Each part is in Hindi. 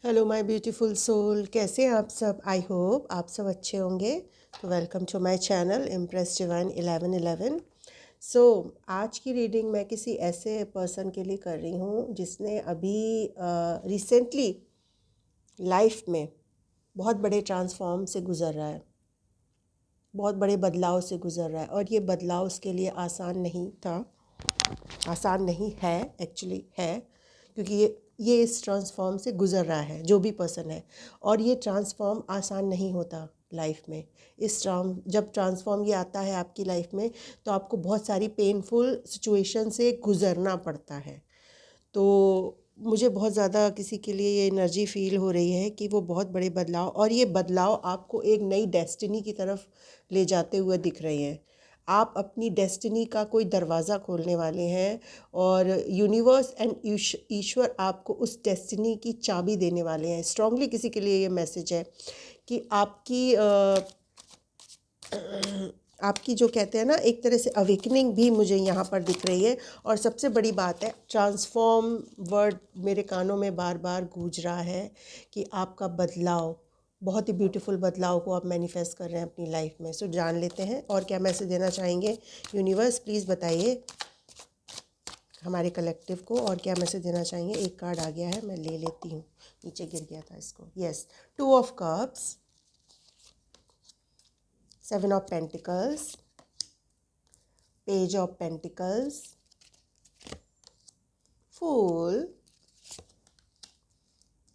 हेलो माय ब्यूटीफुल सोल, कैसे हैं आप सब। आई होप आप सब अच्छे होंगे। तो welcome to my channel impress divine 1111। So आज की रीडिंग मैं किसी ऐसे पर्सन के लिए कर रही हूँ जिसने अभी रिसेंटली लाइफ में बहुत बड़े ट्रांसफॉर्म से गुज़र रहा है, बहुत बड़े बदलाव से गुज़र रहा है। और ये बदलाव उसके लिए आसान नहीं था, आसान नहीं है, एक्चुअली है, क्योंकि ये इस ट्रांसफॉर्म से गुज़र रहा है जो भी पर्सन है। और ये ट्रांसफॉर्म आसान नहीं होता लाइफ में। जब ट्रांसफॉर्म ये आता है आपकी लाइफ में तो आपको बहुत सारी पेनफुल सिचुएशन से गुज़रना पड़ता है। तो मुझे बहुत ज़्यादा किसी के लिए ये एनर्जी फील हो रही है कि वो बहुत बड़े बदलाव, और ये बदलाव आपको एक नई डेस्टिनी की तरफ ले जाते हुए दिख रहे हैं। आप अपनी डेस्टिनी का कोई दरवाज़ा खोलने वाले हैं और यूनिवर्स एंड ईश्वर आपको उस डेस्टिनी की चाबी देने वाले हैं। स्ट्रांगली किसी के लिए ये मैसेज है कि आपकी जो कहते हैं ना, एक तरह से अवेकनिंग भी मुझे यहाँ पर दिख रही है। और सबसे बड़ी बात है, ट्रांसफॉर्म वर्ड मेरे कानों में बार बार गूंज रहा है कि आपका बदलाव, बहुत ही ब्यूटीफुल बदलाव को आप मैनिफेस्ट कर रहे हैं अपनी लाइफ में। सो जान लेते हैं और क्या मैसेज देना चाहेंगे यूनिवर्स, प्लीज़ बताइए हमारे कलेक्टिव को, और क्या मैसेज देना चाहेंगे। एक कार्ड आ गया है, मैं ले लेती हूँ, नीचे गिर गया था इसको। Yes, 2 of Cups, 7 of Pentacles, Page of Pentacles, Fool,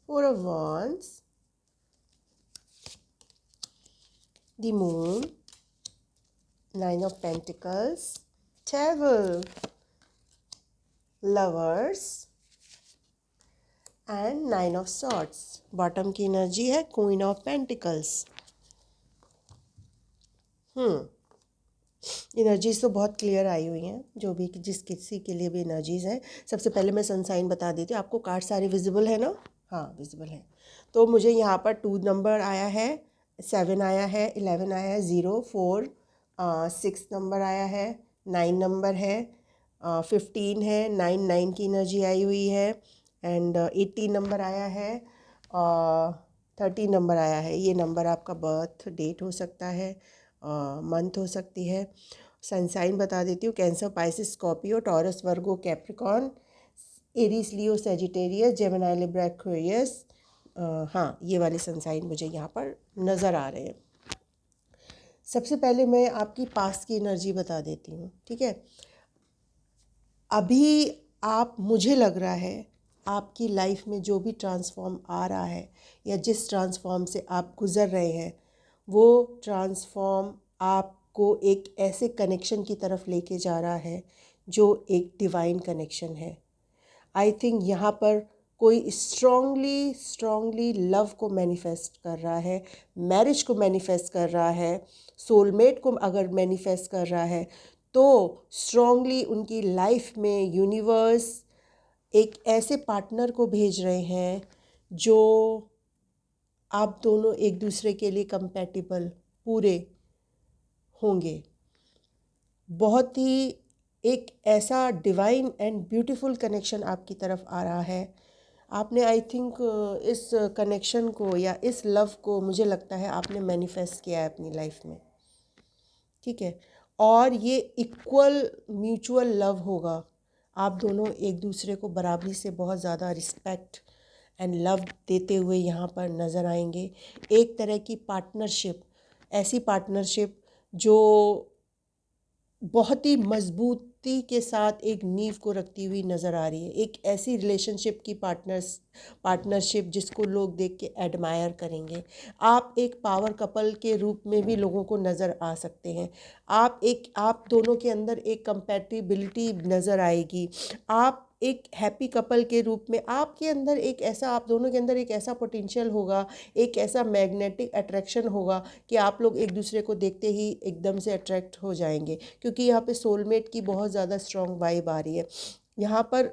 4 of Wands, the Moon, 9 of Pentacles, Devil, Lovers and 9 of Swords। Bottom की एनर्जी है Queen of Pentacles। एनर्जीज तो बहुत क्लियर आई हुई हैं, जो भी जिस किसी के लिए भी एनर्जीज हैं। सबसे पहले मैं सन साइन बता देती हूँ। आपको कार्ड सारे विजिबल है ना? हाँ, विजिबल है। तो मुझे यहाँ पर 2 नंबर आया है, 7 आया है, 11 आया है, 0, 4, 6 नंबर आया है, 9 नंबर है, 15 है, 9 की एनर्जी आई हुई है, एंड 18 नंबर आया है, 13 नंबर आया है। ये नंबर आपका बर्थ डेट हो सकता है, मंथ हो सकती है। सनसाइन बता देती हूँ, कैंसर, पाइसिस, स्कॉर्पियो, टॉरस, वर्गो, कैप्रिकॉन, एरीज, लियो, सेजिटेरियस, जेमिनी, लिब्रा, एक्वेरियस। हाँ, ये वाले सनसाइन मुझे यहाँ पर नज़र आ रहे हैं। सबसे पहले मैं आपकी पास्ट की एनर्जी बता देती हूँ, ठीक है। अभी आप, मुझे लग रहा है आपकी लाइफ में जो भी ट्रांसफॉर्म आ रहा है या जिस ट्रांसफॉर्म से आप गुज़र रहे हैं, वो ट्रांसफॉर्म आपको एक ऐसे कनेक्शन की तरफ लेके जा रहा है जो एक डिवाइन कनेक्शन है। आई थिंक यहाँ पर कोई स्ट्रॉन्गली स्ट्रॉन्गली लव को मैनिफेस्ट कर रहा है, मैरिज को मैनिफेस्ट कर रहा है, सोलमेट को अगर मैनिफेस्ट कर रहा है तो स्ट्रॉन्गली उनकी लाइफ में यूनिवर्स एक ऐसे पार्टनर को भेज रहे हैं जो आप दोनों एक दूसरे के लिए कंपैटिबल पूरे होंगे। बहुत ही एक ऐसा डिवाइन एंड ब्यूटीफुल कनेक्शन आपकी तरफ आ रहा है। आपने आई थिंक इस कनेक्शन को या इस लव को, मुझे लगता है आपने मैनिफेस्ट किया है अपनी लाइफ में, ठीक है। और ये इक्वल म्यूचुअल लव होगा। आप दोनों एक दूसरे को बराबरी से बहुत ज़्यादा रिस्पेक्ट एंड लव देते हुए यहाँ पर नज़र आएंगे। एक तरह की पार्टनरशिप, ऐसी पार्टनरशिप जो बहुत ही मजबूती के साथ एक नींव को रखती हुई नज़र आ रही है। एक ऐसी रिलेशनशिप की पार्टनरशिप जिसको लोग देख के एडमायर करेंगे। आप एक पावर कपल के रूप में भी लोगों को नज़र आ सकते हैं। आप दोनों के अंदर एक कंपैटिबिलिटी नज़र आएगी। आप एक हैप्पी कपल के रूप में आपके अंदर एक ऐसा, आप दोनों के अंदर एक ऐसा पोटेंशियल होगा, एक ऐसा मैग्नेटिक अट्रैक्शन होगा कि आप लोग एक दूसरे को देखते ही एकदम से अट्रैक्ट हो जाएंगे। क्योंकि यहाँ पे सोलमेट की बहुत ज़्यादा स्ट्रॉन्ग वाइब आ रही है। यहाँ पर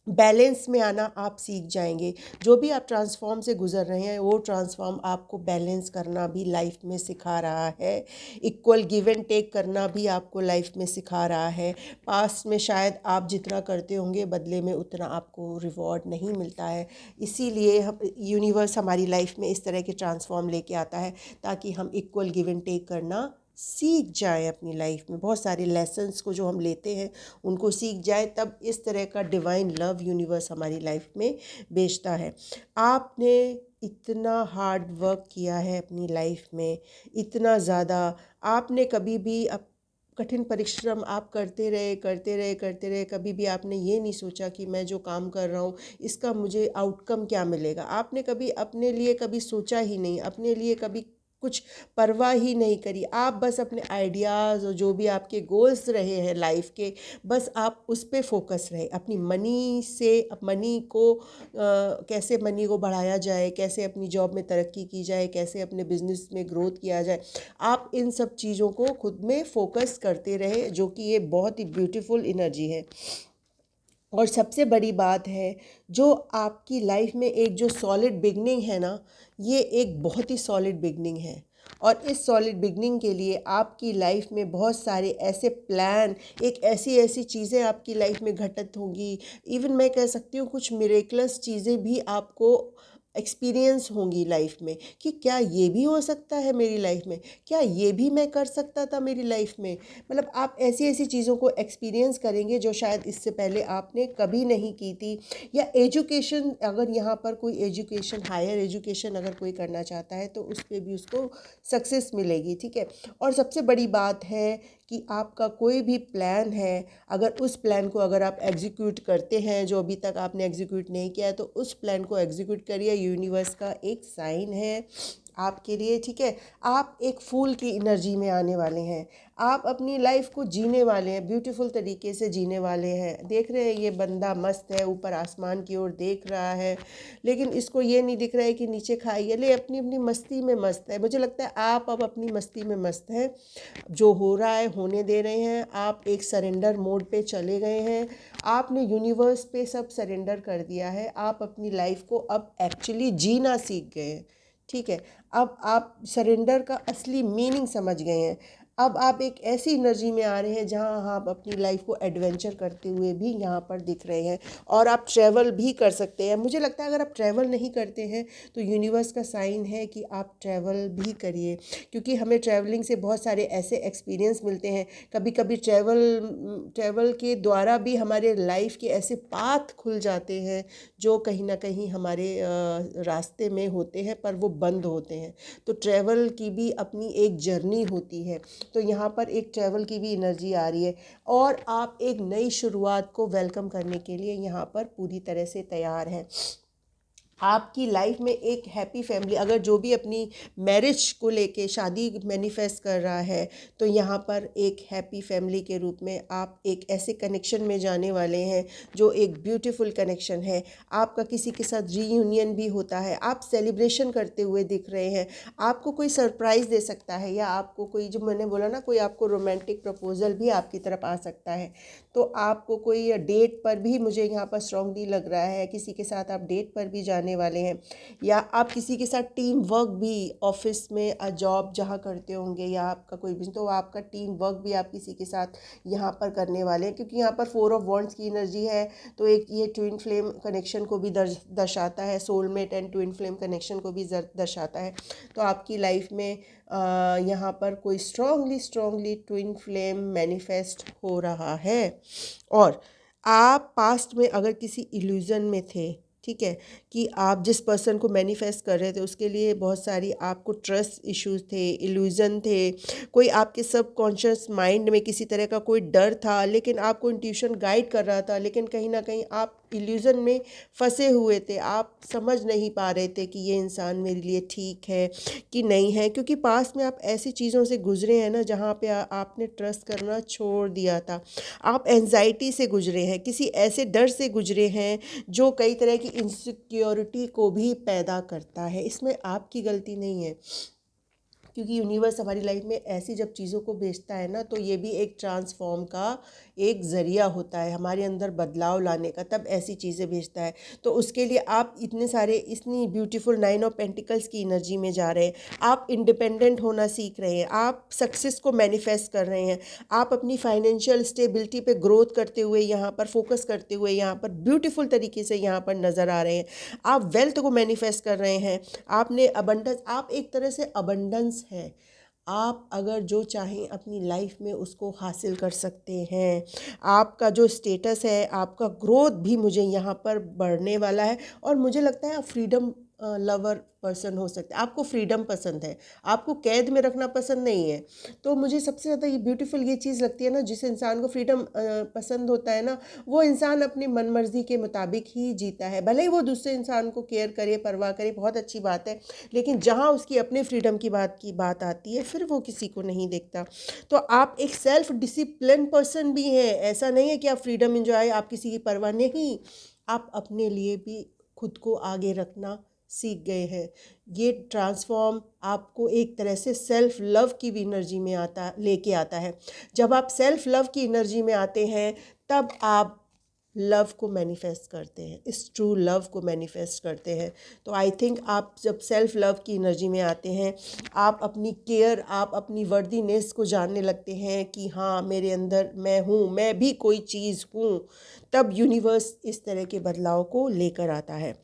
बैलेंस में आना आप सीख जाएंगे। जो भी आप ट्रांसफॉर्म से गुजर रहे हैं वो ट्रांसफॉर्म आपको बैलेंस करना भी लाइफ में सिखा रहा है, इक्वल गिव एंड टेक करना भी आपको लाइफ में सिखा रहा है। पास्ट में शायद आप जितना करते होंगे बदले में उतना आपको रिवॉर्ड नहीं मिलता है, इसीलिए हम यूनिवर्स हमारी लाइफ में इस तरह के ट्रांसफॉर्म लेके आता है ताकि हम इक्वल गिव एंड टेक करना सीख जाएं अपनी लाइफ में। बहुत सारे लेसन्स को जो हम लेते हैं उनको सीख जाए, तब इस तरह का डिवाइन लव यूनिवर्स हमारी लाइफ में भेजता है। आपने इतना हार्ड वर्क किया है अपनी लाइफ में, इतना ज़्यादा आपने कभी भी कठिन परिश्रम आप करते रहे करते रहे करते रहे, कभी भी आपने ये नहीं सोचा कि मैं जो काम कर रहा हूँ इसका मुझे आउटकम क्या मिलेगा। आपने कभी अपने लिए कभी सोचा ही नहीं, अपने लिए कभी कुछ परवाह ही नहीं करी। आप बस अपने आइडियाज़ और जो भी आपके गोल्स रहे हैं लाइफ के, बस आप उस पे फोकस रहे। अपनी मनी से मनी को कैसे मनी को बढ़ाया जाए, कैसे अपनी जॉब में तरक्की की जाए, कैसे अपने बिजनेस में ग्रोथ किया जाए, आप इन सब चीज़ों को खुद में फोकस करते रहे, जो कि ये बहुत ही ब्यूटीफुल एनर्जी है। और सबसे बड़ी बात है, जो आपकी लाइफ में एक जो सॉलिड बिगनिंग है ना, ये एक बहुत ही सॉलिड बिगनिंग है। और इस सॉलिड बिगनिंग के लिए आपकी लाइफ में बहुत सारे ऐसे प्लान, एक ऐसी ऐसी चीज़ें आपकी लाइफ में घटित होंगी, इवन मैं कह सकती हूँ कुछ मिरेकलस चीज़ें भी आपको एक्सपीरियंस होंगी लाइफ में, कि क्या ये भी हो सकता है मेरी लाइफ में, क्या ये भी मैं कर सकता था मेरी लाइफ में। मतलब आप ऐसी ऐसी चीज़ों को एक्सपीरियंस करेंगे जो शायद इससे पहले आपने कभी नहीं की थी। या एजुकेशन, अगर यहाँ पर कोई एजुकेशन, हायर एजुकेशन अगर कोई करना चाहता है तो उस पर भी उसको सक्सेस मिलेगी, ठीक है। और सबसे बड़ी बात है कि आपका कोई भी प्लान है, अगर उस प्लान को अगर आप एग्जीक्यूट करते हैं, जो अभी तक आपने एग्जीक्यूट नहीं किया है, तो उस प्लान को एग्जीक्यूट करिए। यूनिवर्स का एक साइन है आपके लिए, ठीक है। आप एक फूल की एनर्जी में आने वाले हैं, आप अपनी लाइफ को जीने वाले हैं, ब्यूटीफुल तरीके से जीने वाले हैं। देख रहे हैं ये बंदा मस्त है, ऊपर आसमान की ओर देख रहा है, लेकिन इसको ये नहीं दिख रहा है कि नीचे खाइए, ले अपनी अपनी मस्ती में मस्त है। मुझे लगता है आप अब अपनी मस्ती में मस्त हैं, जो हो रहा है होने दे रहे हैं। आप एक सरेंडर मोड पे चले गए हैं, आपने यूनिवर्स पे सब सरेंडर कर दिया है, आप अपनी लाइफ को अब एक्चुअली जीना सीख गए हैं, ठीक है। अब आप सरेंडर का असली मीनिंग समझ गए हैं। अब आप एक ऐसी एनर्जी में आ रहे हैं जहां आप अपनी लाइफ को एडवेंचर करते हुए भी यहाँ पर दिख रहे हैं, और आप ट्रैवल भी कर सकते हैं। मुझे लगता है अगर आप ट्रैवल नहीं करते हैं तो यूनिवर्स का साइन है कि आप ट्रैवल भी करिए, क्योंकि हमें ट्रैवलिंग से बहुत सारे ऐसे एक्सपीरियंस मिलते हैं। कभी कभी ट्रैवल के द्वारा भी हमारे लाइफ के ऐसे पाथ खुल जाते हैं जो कहीं ना कहीं हमारे रास्ते में होते हैं पर वो बंद होते हैं। तो ट्रैवल की भी अपनी एक जर्नी होती है, तो यहाँ पर एक ट्रैवल की भी एनर्जी आ रही है, और आप एक नई शुरुआत को वेलकम करने के लिए यहाँ पर पूरी तरह से तैयार हैं। आपकी लाइफ में एक हैप्पी फैमिली, अगर जो भी अपनी मैरिज को लेके शादी मैनिफेस्ट कर रहा है, तो यहाँ पर एक हैप्पी फैमिली के रूप में आप एक ऐसे कनेक्शन में जाने वाले हैं जो एक ब्यूटीफुल कनेक्शन है। आपका किसी के साथ रीयूनियन भी होता है, आप सेलिब्रेशन करते हुए दिख रहे हैं, आपको कोई सरप्राइज़ दे सकता है, या आपको कोई, जो मैंने बोला ना, कोई आपको रोमांटिक प्रपोजल भी आपकी तरफ आ सकता है। तो आपको कोई डेट पर भी, मुझे यहाँ पर स्ट्रांगली लग रहा है किसी के साथ आप डेट पर भी जाने वाले हैं, या आप किसी के साथ टीम वर्क भी, ऑफिस में जॉब जहाँ करते होंगे या आपका कोई बिजनेस, तो आपका टीम वर्क भी आप किसी के साथ यहाँ पर करने वाले हैं, क्योंकि यहाँ पर 4 ऑफ वॉन्ड्स की एनर्जी है। तो एक ये ट्विन फ्लेम कनेक्शन को भी दर्शाता है, soulmate and twin flame connection को भी दर्शाता है। तो आपकी लाइफ में यहाँ पर कोई स्ट्रांगली ट्विन फ्लेम मैनिफेस्ट हो रहा है। और आप पास्ट में अगर किसी इल्यूज़न में थे, ठीक है, कि आप जिस पर्सन को मैनिफेस्ट कर रहे थे उसके लिए बहुत सारी आपको ट्रस्ट इश्यूज थे, इल्यूज़न थे, कोई आपके सबकॉन्शियस माइंड में किसी तरह का कोई डर था, लेकिन आपको इंट्यूशन गाइड कर रहा था, लेकिन कहीं ना कहीं आप इल्यूज़न में फंसे हुए थे। आप समझ नहीं पा रहे थे कि ये इंसान मेरे लिए ठीक है कि नहीं है, क्योंकि पास्ट में आप ऐसी चीज़ों से गुजरे हैं ना जहाँ पे आपने ट्रस्ट करना छोड़ दिया था। आप एंजाइटी से गुजरे हैं, किसी ऐसे डर से गुजरे हैं जो कई तरह की इनसिक्योरिटी को भी पैदा करता है। इसमें आपकी गलती नहीं है, क्योंकि यूनिवर्स हमारी लाइफ में ऐसी जब चीज़ों को भेजता है ना, तो ये भी एक ट्रांसफॉर्म का एक ज़रिया होता है हमारे अंदर बदलाव लाने का, तब ऐसी चीज़ें भेजता है। तो उसके लिए आप इतनी ब्यूटीफुल 9 ऑफ पेंटिकल्स की एनर्जी में जा रहे हैं, आप इंडिपेंडेंट होना सीख रहे हैं, आप सक्सेस को मैनिफेस्ट कर रहे हैं, आप अपनी फाइनेंशियल स्टेबिलिटी पे ग्रोथ करते हुए यहाँ पर फोकस करते हुए यहाँ पर ब्यूटीफुल तरीके से यहाँ पर नज़र आ रहे हैं, आप वेल्थ को मैनिफेस्ट कर रहे हैं, आपने अबंडेंस, आप एक तरह से अबंडेंस है, आप अगर जो चाहें अपनी लाइफ में उसको हासिल कर सकते हैं। आपका जो स्टेटस है, आपका ग्रोथ भी मुझे यहाँ पर बढ़ने वाला है, और मुझे लगता है आप फ्रीडम लवर पर्सन हो सकते हैं, आपको फ्रीडम पसंद है, आपको कैद में रखना पसंद नहीं है। तो मुझे सबसे ज़्यादा ये ब्यूटीफुल ये चीज़ लगती है ना, जिस इंसान को फ्रीडम पसंद होता है ना, वो इंसान अपनी मन मर्जी के मुताबिक ही जीता है, भले ही वो दूसरे इंसान को केयर करे, परवाह करे, बहुत अच्छी बात है, लेकिन जहाँ उसकी अपने फ्रीडम की बात आती है, फिर वो किसी को नहीं देखता। तो आप एक सेल्फ डिसिप्लिन पर्सन भी हैं, ऐसा नहीं है कि आप फ्रीडम इंजॉय, आप किसी की परवाह नहीं, आप अपने लिए भी खुद को आगे रखना सीख गए हैं। ये ट्रांसफॉर्म आपको एक तरह से सेल्फ लव की भी एनर्जी में लेके आता है। जब आप सेल्फ लव की एनर्जी में आते हैं, तब आप लव को मैनिफेस्ट करते हैं, इस ट्रू लव को मैनिफेस्ट करते हैं। तो आई थिंक आप जब सेल्फ लव की एनर्जी में आते हैं, आप अपनी केयर, आप अपनी वर्दीनेस को जानने लगते हैं कि हाँ, मेरे अंदर मैं हूँ, मैं भी कोई चीज़ हूँ, तब यूनिवर्स इस तरह के बदलाव को लेकर आता है।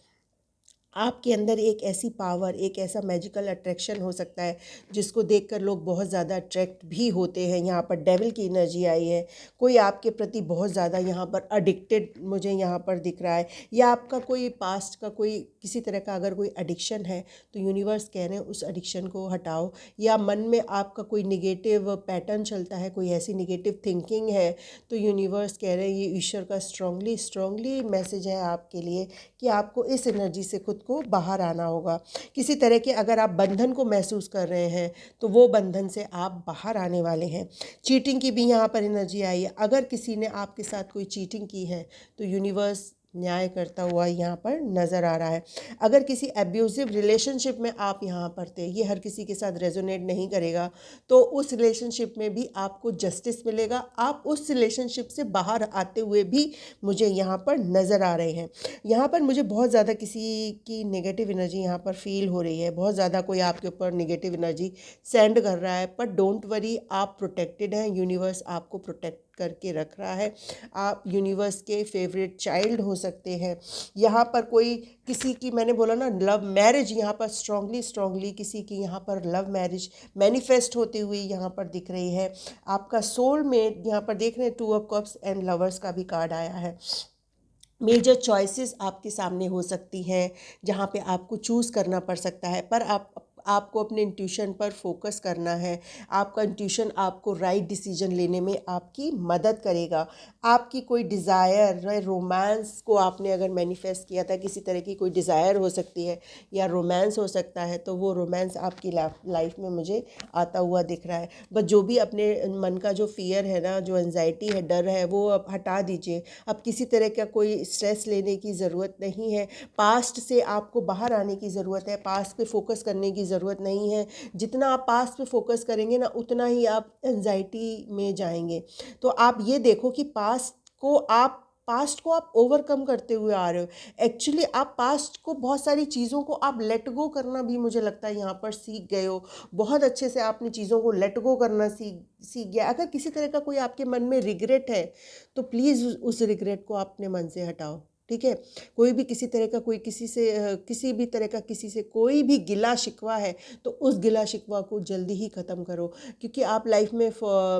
आपके अंदर एक ऐसी पावर, एक ऐसा मैजिकल अट्रैक्शन हो सकता है जिसको देखकर लोग बहुत ज़्यादा अट्रैक्ट भी होते हैं। यहाँ पर डेविल की एनर्जी आई है, कोई आपके प्रति बहुत ज़्यादा यहाँ पर एडिक्टेड मुझे यहाँ पर दिख रहा है, या आपका कोई पास्ट का कोई किसी तरह का अगर कोई एडिक्शन है, तो यूनिवर्स कह रहे हैं उस एडिक्शन को हटाओ। या मन में आपका कोई निगेटिव पैटर्न चलता है, कोई ऐसी निगेटिव थिंकिंग है, तो यूनिवर्स कह रहे हैं, ये ईश्वर का स्ट्रांगली मैसेज है आपके लिए कि आपको इस एनर्जी से खुद को बाहर आना होगा। किसी तरह के अगर आप बंधन को महसूस कर रहे हैं, तो वो बंधन से आप बाहर आने वाले हैं। चीटिंग की भी यहाँ पर एनर्जी आई है, अगर किसी ने आपके साथ कोई चीटिंग की है, तो यूनिवर्स न्याय करता हुआ यहाँ पर नज़र आ रहा है। अगर किसी एब्यूज़िव रिलेशनशिप में आप यहाँ पर थे, ये हर किसी के साथ रेजोनेट नहीं करेगा, तो उस रिलेशनशिप में भी आपको जस्टिस मिलेगा, आप उस रिलेशनशिप से बाहर आते हुए भी मुझे यहाँ पर नज़र आ रहे हैं। यहाँ पर मुझे बहुत ज़्यादा किसी की नेगेटिव एनर्जी यहाँ पर फील हो रही है, बहुत ज़्यादा कोई आपके ऊपर नेगेटिव एनर्जी सेंड कर रहा है, पर डोंट वरी, आप प्रोटेक्टेड हैं, यूनिवर्स आपको प्रोटेक्ट करके रख रहा है। आप यूनिवर्स के फेवरेट चाइल्ड हो सकते हैं। यहाँ पर कोई किसी की, मैंने बोला ना, लव मैरिज यहाँ पर स्ट्रांगली किसी की यहाँ पर लव मैरिज मैनिफेस्ट होती हुई यहाँ पर दिख रही है। आपका सोलमेट यहाँ पर देख रहे हैं, 2 ऑफ कप्स एंड लवर्स का भी कार्ड आया है। मेजर चॉइसेस आपके सामने हो सकती हैं, जहाँ पे आपको चूज़ करना पड़ सकता है, पर आपको अपने इंट्यूशन पर फोकस करना है। आपका इंट्यूशन आपको राइट डिसीजन लेने में आपकी मदद करेगा। आपकी कोई डिज़ायर, रोमांस को आपने अगर मैनिफेस्ट किया था, किसी तरह की कोई डिज़ायर हो सकती है या रोमांस हो सकता है, तो वो रोमांस आपकी लाइफ में मुझे आता हुआ दिख रहा है। बस जो भी अपने मन का जो फियर है ना, जो एंजाइटी है, डर है, वो अब हटा दीजिए। अब किसी तरह का कोई स्ट्रेस लेने की ज़रूरत नहीं है, पास्ट से आपको बाहर आने की ज़रूरत है, पास्ट पे फोकस करने की ज़रूरत नहीं है। जितना आप पास्ट पे फोकस करेंगे ना, उतना ही आप एंजाइटी में जाएंगे। तो आप ये देखो कि पास्ट को आप ओवरकम करते हुए आ रहे हो। एक्चुअली आप पास्ट को, बहुत सारी चीज़ों को आप लेट गो करना भी मुझे लगता है यहाँ पर सीख गए हो। बहुत अच्छे से आपने चीज़ों को लेट गो करना सीख गया। अगर किसी तरह का कोई आपके मन में रिग्रेट है, तो प्लीज़ उस रिग्रेट को अपने मन से हटाओ, ठीक है। कोई भी किसी तरह का कोई किसी भी तरह का किसी से कोई भी गिला शिकवा है, तो उस गिला शिकवा को जल्दी ही ख़त्म करो। क्योंकि आप लाइफ में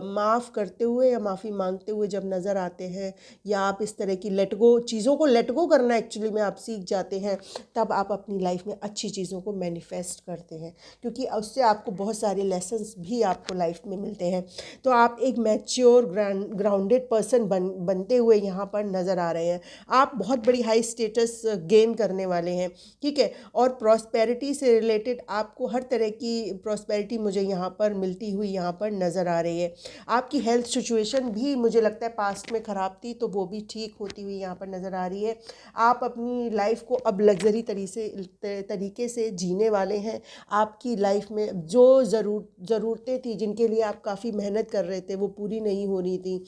माफ़ करते हुए या माफ़ी मांगते हुए जब नज़र आते हैं, या आप इस तरह की लेट गो, चीज़ों को लेट गो करना एक्चुअली में आप सीख जाते हैं, तब आप अपनी लाइफ में अच्छी चीज़ों को मैनिफेस्ट करते हैं। क्योंकि उससे आपको बहुत सारे लेसन्स भी आपको लाइफ में मिलते हैं। तो आप एक मैच्योर ग्राउंडेड पर्सन बनते हुए यहाँ पर नज़र आ रहे हैं। आप बहुत बड़ी हाई स्टेटस गेन करने वाले हैं, ठीक है। और प्रॉस्पेरिटी से रिलेटेड आपको हर तरह की प्रॉस्पेरिटी मुझे यहाँ पर मिलती हुई यहाँ पर नज़र आ रही है। आपकी हेल्थ सिचुएशन भी मुझे लगता है पास्ट में ख़राब थी, तो वो भी ठीक होती हुई यहाँ पर नज़र आ रही है। आप अपनी लाइफ को अब लग्जरी तरीके से जीने वाले हैं। आपकी लाइफ में जो ज़रूरतें थी, जिनके लिए आप काफ़ी मेहनत कर रहे थे, वो पूरी नहीं हो रही थी,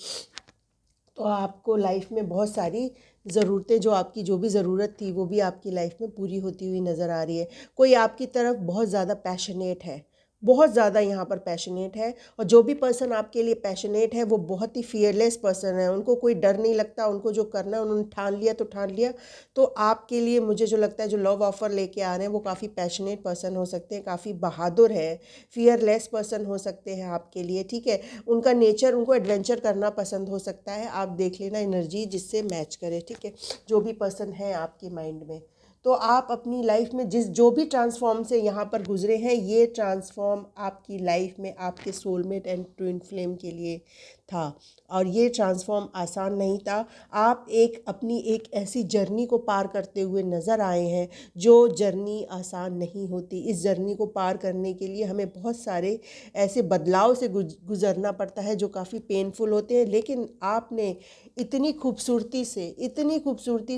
तो आपको लाइफ में बहुत सारी ज़रूरतें, जो आपकी जो भी ज़रूरत थी वो भी आपकी लाइफ में पूरी होती हुई नज़र आ रही है। कोई आपकी तरफ बहुत ज़्यादा पैशनेट है, बहुत ज़्यादा यहाँ पर पैशनेट है, और जो भी पर्सन आपके लिए पैशनेट है वो बहुत ही फियरलेस पर्सन है। उनको कोई डर नहीं लगता, उनको जो करना है उन्होंने ठान लिया तो ठान लिया। तो आपके लिए मुझे जो लगता है, जो लव ऑफ़र लेके आ रहे हैं वो काफ़ी पैशनेट पर्सन हो सकते हैं, काफ़ी बहादुर है, फियरलेस पर्सन हो सकते हैं आपके लिए, ठीक है। उनका नेचर, उनको एडवेंचर करना पसंद हो सकता है। आप देख लेना एनर्जी जिससे मैच करे, ठीक है, जो भी पर्सन है आपके माइंड में। तो आप अपनी लाइफ में जो भी ट्रांसफॉर्म से यहाँ पर गुजरे हैं, ये ट्रांसफॉर्म आपकी लाइफ में आपके सोलमेट एंड ट्विन फ्लेम के लिए था, और ये ट्रांसफॉर्म आसान नहीं था। आप अपनी एक ऐसी जर्नी को पार करते हुए नज़र आए हैं जो जर्नी आसान नहीं होती। इस जर्नी को पार करने के लिए हमें बहुत सारे ऐसे बदलाव से गुज़रना पड़ता है जो काफ़ी पेनफुल होते हैं, लेकिन आपने इतनी खूबसूरती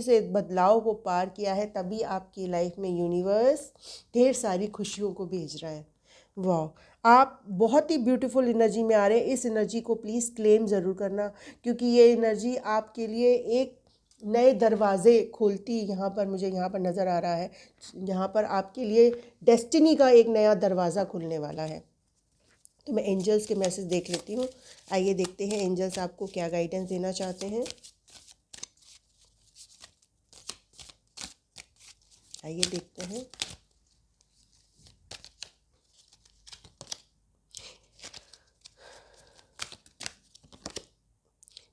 से बदलाव को पार किया है, तभी आपकी लाइफ में यूनिवर्स ढेर सारी खुशियों को भेज रहा है। वाह, आप बहुत ही ब्यूटीफुल एनर्जी में आ रहे हैं। इस एनर्जी को प्लीज़ क्लेम ज़रूर करना, क्योंकि ये एनर्जी आपके लिए एक नए दरवाज़े खोलती यहाँ पर मुझे यहाँ पर नज़र आ रहा है। यहाँ पर आपके लिए डेस्टिनी का एक नया दरवाज़ा खुलने वाला है। तो मैं एंजल्स के मैसेज देख लेती हूँ। आइए देखते हैं एंजल्स आपको क्या गाइडेंस देना चाहते हैं। आइए देखते हैं।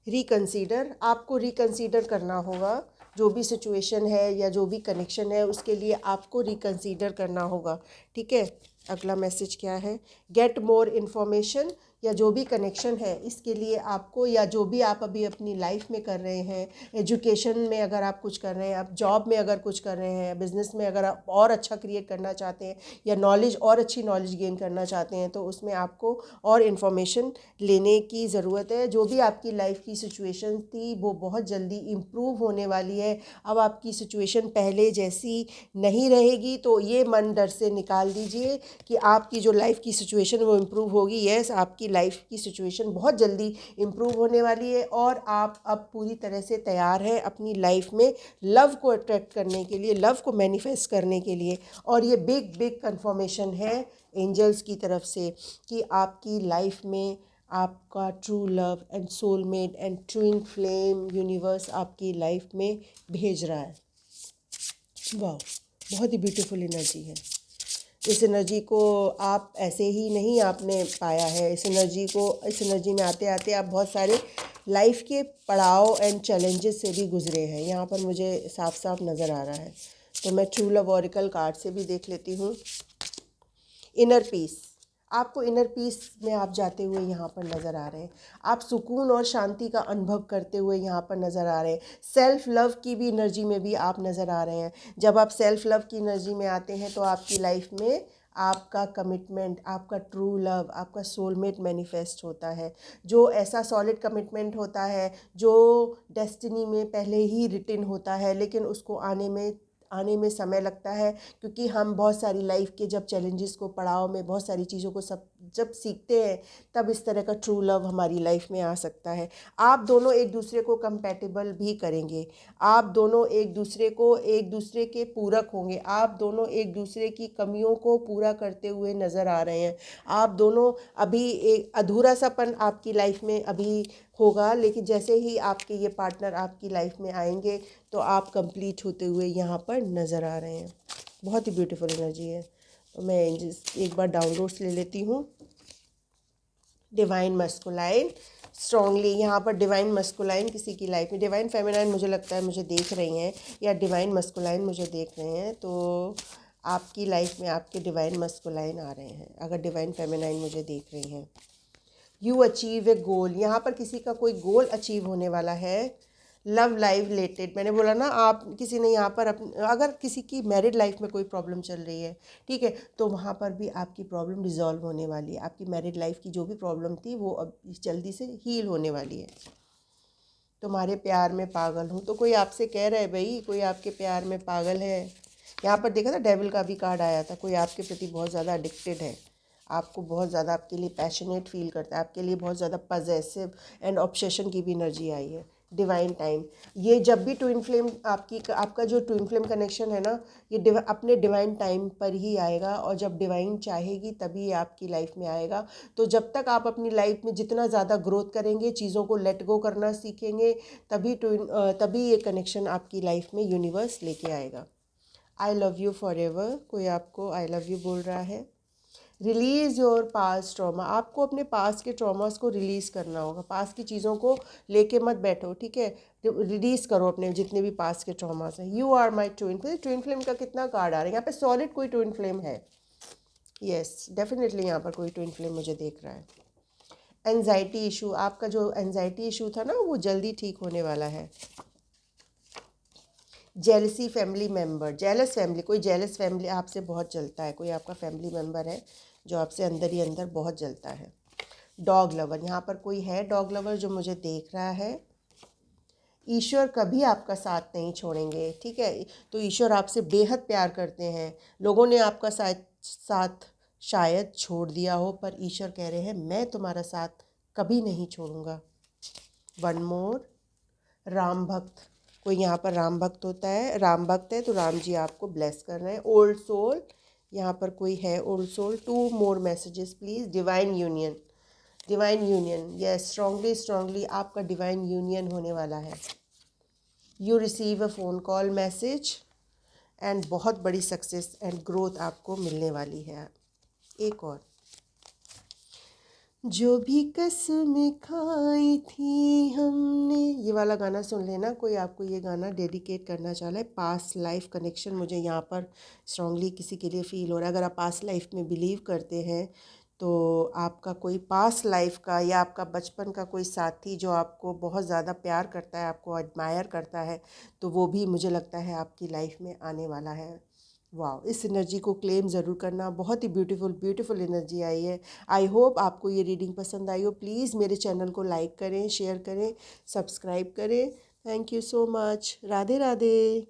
रिकंसीडर, आपको रिकंसीडर करना होगा। जो भी सिचुएशन है या जो भी कनेक्शन है उसके लिए आपको रिकंसीडर करना होगा, ठीक है। अगला मैसेज क्या है? गेट मोर इन्फॉर्मेशन, या जो भी कनेक्शन है इसके लिए आपको, या जो भी आप अभी अपनी लाइफ में कर रहे हैं, एजुकेशन में अगर आप कुछ कर रहे हैं, आप जॉब में अगर कुछ कर रहे हैं, बिजनेस में अगर आप और अच्छा क्रिएट करना चाहते हैं, या नॉलेज और अच्छी नॉलेज गेन करना चाहते हैं, तो उसमें आपको और इन्फॉर्मेशन लेने की ज़रूरत है। जो भी आपकी लाइफ की सिचुएशन थी वो बहुत जल्दी इम्प्रूव होने वाली है। अब आपकी सिचुएशन पहले जैसी नहीं रहेगी, तो ये मन डर से निकाल दीजिए कि आपकी जो लाइफ की सिचुएशन वो इम्प्रूव होगी। यस, आपकी लाइफ की सिचुएशन बहुत जल्दी इम्प्रूव होने वाली है, और आप अब पूरी तरह से तैयार हैं अपनी लाइफ में लव को अट्रैक्ट करने के लिए, लव को मैनिफेस्ट करने के लिए। और ये बिग बिग कन्फर्मेशन है एंजल्स की तरफ से कि आपकी लाइफ में आपका true love and soulmate and twin flame universe आपकी लाइफ में भेज रहा है। वाह, बहुत ही ब्यूटीफुल एनर्जी है। इस एनर्जी को आप ऐसे ही नहीं आपने पाया है। इस एनर्जी में आते आते आप बहुत सारे लाइफ के पड़ाव एंड चैलेंजेस से भी गुजरे हैं, यहाँ पर मुझे साफ साफ नज़र आ रहा है। तो मैं ट्रू लव ऑरिकल कार्ड से भी देख लेती हूँ। इनर पीस, आपको इनर पीस में आप जाते हुए यहाँ पर नज़र आ रहे हैं। आप सुकून और शांति का अनुभव करते हुए यहाँ पर नज़र आ रहे हैं। सेल्फ लव की भी एनर्जी में भी आप नज़र आ रहे हैं। जब आप सेल्फ लव की एनर्जी में आते हैं तो आपकी लाइफ में आपका कमिटमेंट, आपका ट्रू लव, आपका सोलमेट मैनिफेस्ट होता है। जो ऐसा सॉलिड कमिटमेंट होता है जो डेस्टिनी में पहले ही रिटन होता है, लेकिन उसको आने में समय लगता है, क्योंकि हम बहुत सारी लाइफ के जब चैलेंजेस को, पड़ाव में बहुत सारी चीज़ों को सब जब सीखते हैं, तब इस तरह का ट्रू लव हमारी लाइफ में आ सकता है। आप दोनों एक दूसरे को कंपैटिबल भी करेंगे, आप दोनों एक दूसरे के पूरक होंगे, आप दोनों एक दूसरे की कमियों को पूरा करते हुए नज़र आ रहे हैं। आप दोनों अभी एक अधूरा सापन आपकी लाइफ में अभी होगा, लेकिन जैसे ही आपके ये पार्टनर आपकी लाइफ में आएंगे तो आप कंप्लीट होते हुए यहाँ पर नज़र आ रहे हैं। बहुत ही ब्यूटीफुल एनर्जी है। तो मैं एक बार डाउनलोड्स ले लेती हूँ। डिवाइन मस्कुलाइन स्ट्रांगली, यहाँ पर डिवाइन मस्कुलाइन किसी की लाइफ में, डिवाइन फेमिनाइन मुझे लगता है मुझे देख रही हैं, या डिवाइन मस्कुलाइन मुझे देख रहे हैं, तो आपकी लाइफ में आपके डिवाइन मस्कुलाइन आ रहे हैं। अगर डिवाइन फेमिनाइन मुझे देख रही हैं, यू अचीव ए गोल, यहाँ पर किसी का कोई गोल अचीव होने वाला है। लव लाइफ रिलेटेड, मैंने बोला ना, आप किसी ने यहाँ पर अगर किसी की मैरिड लाइफ में कोई प्रॉब्लम चल रही है, ठीक है, तो वहाँ पर भी आपकी प्रॉब्लम रिजॉल्व होने वाली है। आपकी मैरिड लाइफ की जो भी प्रॉब्लम थी वो अब जल्दी से हील होने वाली है। तुम्हारे प्यार में पागल हूँ, तो कोई आपसे कह रहा है भाई, कोई आपके प्यार में पागल है। यहाँ पर देखा था डेविल का भी कार्ड आया था। कोई आपके प्रति बहुत ज़्यादा एडिक्टेड है, आपको बहुत ज़्यादा, आपके लिए पैशनेट फील करता है, आपके लिए बहुत ज़्यादा पजेसिव एंड ऑब्सेशन की भी एनर्जी आई है, डिवाइन टाइम। ये जब भी ट्विन फ्लेम आपका जो ट्विन फ्लेम कनेक्शन है ना, ये अपने डिवाइन टाइम पर ही आएगा, और जब डिवाइन चाहेगी तभी ये आपकी लाइफ में आएगा। तो जब तक आप अपनी लाइफ में जितना ज़्यादा ग्रोथ करेंगे, चीज़ों को लेट गो करना सीखेंगे, तभी ये कनेक्शन आपकी लाइफ में यूनिवर्स लेके आएगा। I love you for ever, कोई आपको आई लव यू बोल रहा है। रिलीज़ योर पास्ट ट्रॉमा, आपको अपने पास के ट्रॉमास को रिलीज़ करना होगा। पास की चीज़ों को लेके मत बैठो, ठीक है। रिलीज़ करो अपने जितने भी पास के ट्रॉमास हैं। You are my twin flame. Twin flame का कितना कार्ड आ रहा है यहाँ पे, सॉलिड कोई ट्विन फ्लेम है। यस डेफिनेटली यहाँ पर कोई ट्विन फ्लेम मुझे देख रहा है। एंजाइटी इशू, आपका जो एंजाइटी इशू था ना वो जल्दी ठीक होने वाला है। Jealousy family member, jealous family, कोई जेलस फैमिली आपसे बहुत जलता है, कोई आपका फैमिली मेम्बर है जो आपसे अंदर ही अंदर बहुत जलता है। डॉग लवर, यहाँ पर कोई है डॉग लवर जो मुझे देख रहा है। ईश्वर कभी आपका साथ नहीं छोड़ेंगे, ठीक है। तो ईश्वर आपसे बेहद प्यार करते हैं। लोगों ने आपका साथ शायद छोड़ दिया हो, पर ईश्वर कह रहे हैं मैं तुम्हारा साथ कभी नहीं छोड़ूंगा। वन मोर, राम भक्त, कोई यहाँ पर राम भक्त होता है, राम भक्त है तो राम जी आपको ब्लेस कर रहे हैं। ओल्ड सोल, यहाँ पर कोई है old soul. 2 more messages please. Divine union, divine union, yes strongly strongly आपका डिवाइन यूनियन होने वाला है। You receive a phone call message and बहुत बड़ी सक्सेस एंड ग्रोथ आपको मिलने वाली है। एक और, जो भी कसमें खाई थी हमने, ये वाला गाना सुन लेना। कोई आपको ये गाना डेडिकेट करना चाह रहा है। पास्ट लाइफ कनेक्शन मुझे यहाँ पर स्ट्रांगली किसी के लिए फ़ील हो रहा है। अगर आप पास्ट लाइफ में बिलीव करते हैं तो आपका कोई पास्ट लाइफ का या आपका बचपन का कोई साथी जो आपको बहुत ज़्यादा प्यार करता है, आपको एडमायर करता है, तो वो भी मुझे लगता है आपकी लाइफ में आने वाला है। वाह, इस एनर्जी को क्लेम ज़रूर करना, बहुत ही ब्यूटीफुल ब्यूटीफुल एनर्जी आई है। आई होप आपको ये रीडिंग पसंद आई हो। प्लीज़ मेरे चैनल को लाइक करें, शेयर करें, सब्सक्राइब करें। Thank you so much. Radhe Radhe.